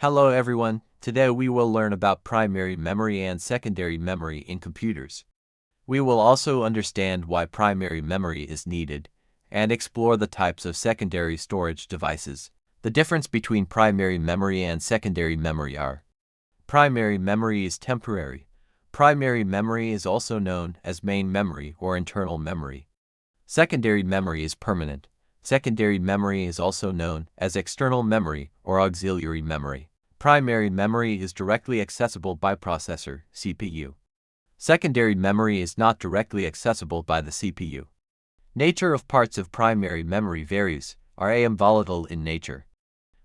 Hello everyone, today we will learn about primary memory and secondary memory in computers. We will also understand why primary memory is needed and explore the types of secondary storage devices. The difference between primary memory and secondary memory are: primary memory is temporary. Primary memory is also known as main memory or internal memory. Secondary memory is permanent. Secondary memory is also known as external memory or auxiliary memory. Primary memory is directly accessible by processor, CPU. Secondary memory is not directly accessible by the CPU. Nature of parts of primary memory varies. RAM volatile in nature.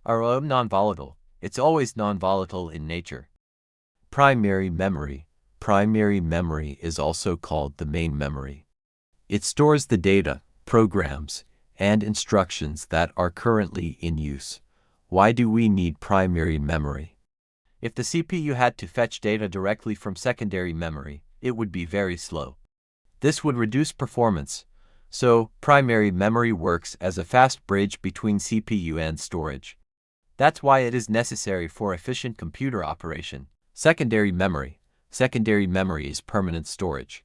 RAM non-volatile. It's always non-volatile in nature. Primary memory. Primary memory is also called the main memory. It stores the data, programs, and instructions that are currently in use. Why do we need primary memory? If the CPU had to fetch data directly from secondary memory, it would be very slow. This would reduce performance, so primary memory works as a fast bridge between CPU and storage. That's why it is necessary for efficient computer operation. Secondary memory. Secondary memory is permanent storage.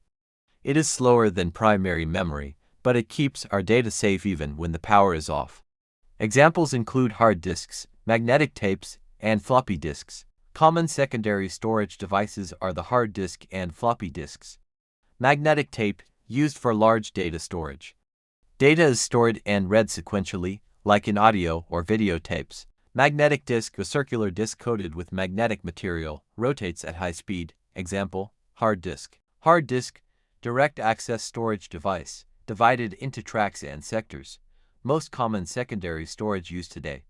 It is slower than primary memory, but it keeps our data safe even when the power is off. Examples include hard disks, magnetic tapes, and floppy disks. Common secondary storage devices are the hard disk and floppy disks. Magnetic tape, used for large data storage. Data is stored and read sequentially, like in audio or video tapes. Magnetic disk, a circular disk coated with magnetic material, rotates at high speed. Example, hard disk. Hard disk, direct access storage device, divided into tracks and sectors. Most common secondary storage used today.